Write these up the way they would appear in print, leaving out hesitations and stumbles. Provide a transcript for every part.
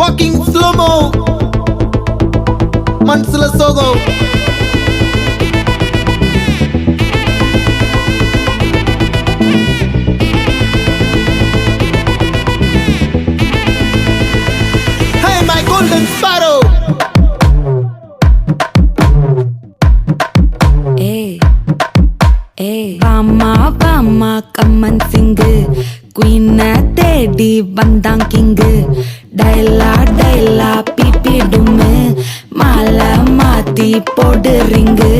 fucking slow-mo மனசுல சோகம் Hey my golden sparrow வாமா வாமா கம்மன் சிங்கு குயின தேடி வந்தான் கிங்கு டைலா டைலா பிபி டும்மு மாலை மாத்தி போடு ரிங்கு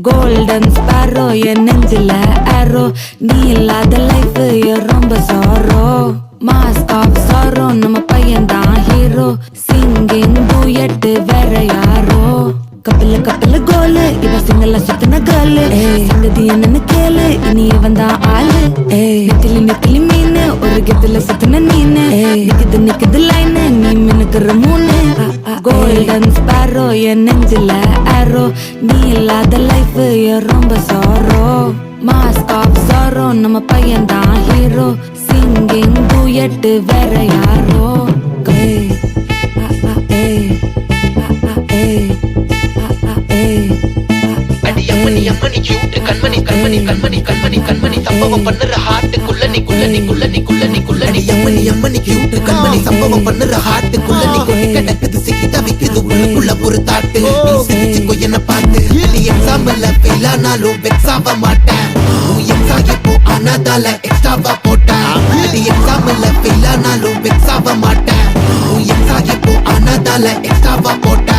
கோல்டன் ஸ்பாரோ என் நெஞ்சில ஆரோ நீ இல்லாத லைஃப் ரொம்ப சாரோ மாஸ்க் ஆஃப் சாரோ நம்ம பையன் தான் ஹீரோ சிங்கிங் டூயட் வேற யாரோ கப்பல கப்பல கோலு இவ சிங்கல்ல சுத்தின கேளு சங்கதி என்னன்னு கேளு இனி வந்தா ஆளு நெத்திலி நெத்திலி மீனு ஒரு கெத்துல சுத்தின நீனு நிக்குது நிக்குது லைனு நீ மினுக்குற மூணு கோல்டன் ஸ்பாரோ என் நெஞ்சில ஆரோ நீ இல்லாத லைஃப் ரொம்ப சாரோ மாஸ்க் ஆஃப் சாரோ நம்ம பையன் தான் ஹீரோ சிங்கிங் டூயட் வேற யாரோ அம்மணி கியூட் கண்மணி கண்மணி கண்மணி கண்மணி கண்மணி சம்பவம் பண்ணுற ஹார்ட்டுக்குள்ள நீ குள்ள நீ குள்ள நீ குள்ள நீ குள்ள நீ அம்மணி கியூட் கண்மணி சம்பவம் பண்ணுற ஹார்ட்டுக்குள்ள நீ கொட்டி கிடக்குது சிக்கி தவிக்குது உள்ளுக்குள்ள ஒரு தாட்டு நீ சிரிச்சுக்கோ என்ன பார்த்து நீ எக்ஸாம்ல ஃபெயில் ஆனாலும் வெக்ஸ் ஆக மாட்டேன் எக்ஸாம் இப்போ ஆனதால எக்ஸ்ட்ராவா போட்டேன் நீ எக்ஸாம்ல ஃபெயில் ஆனாலும் வெக்ஸ் ஆக மாட்டேன் எக்ஸாம் இப்போ ஆனதால எக்ஸ்ட்ராவா போட்டேன்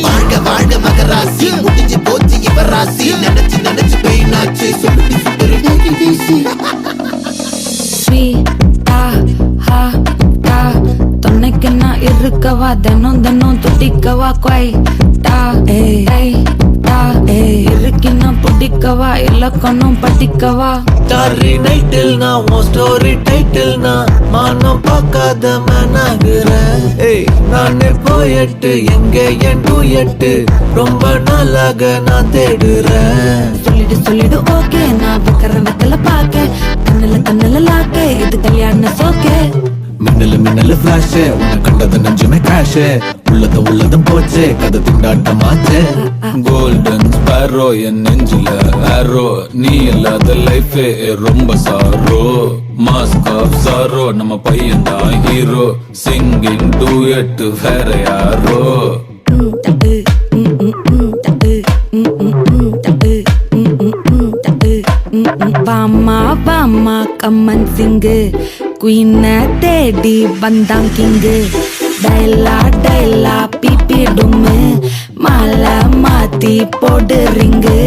வாழ்க வாழ்க மகராசி முடிஞ்சு போச்சு இவ ராசி நினைச்சு நினைச்சு பெயினாச்சு சொல்லிட்டு சுத்தரு தொன்னைக்கு நான் இருக்கவா தினம் தினம் துடிக்கவா குவை இருக்கினா பிடிக்கவா இலக்கணம் படிக்கவா ஸ்டாரி நைட்டில் நான் உன் ஸ்டோரி டைட்டில் நான் மானம் பார்க்காத மேனாகிறேன் நானே போயட்டு எங்க என் டூயட்டு ரொம்ப நாளாக நான் தேடுறேன் சொல்லிடு ஓகே நான் வைக்கிற வெத்தல பாக்க கண்ணுல லாக்க இது கல்யாண சோக்கே மின்னலு மின்னலு ஃபிளாஷ் உன்னை கண்டது நெஞ்சுமே கிராஷ் உள்ளதும் போச்சு கதை திண்டாட்டமாச்சு கோல்டன் ஸ்பாரோ என் நெஞ்சில ஆரோ நீ இல்லாத லைஃப் ரொம்ப சாரோ மாஸ்க் ஆஃப் சாரோ நம்ம பையன் தான் ஹீரோ சிங்கிங் டூயட் வேற யாரோ வாமா வாமா கம்மன் சிங்கு குயின தேடி வந்தான் கிங்கு டைலா டைலா பிபி டும்மு மாலை மாத்தி போடு ரிங்கு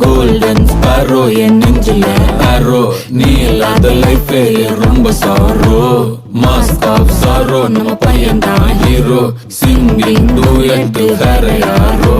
கோல்டன் ஸ்பாரோ என் நெஞ்சில ஆரோ நீ இல்லாத லைஃப் ரொம்ப சாரோ மாஸ்க் ஆஃப் சாரோ நம்ம பையன் தான் ஹீரோ சிங்கிங் டூயட் வேற யாரோ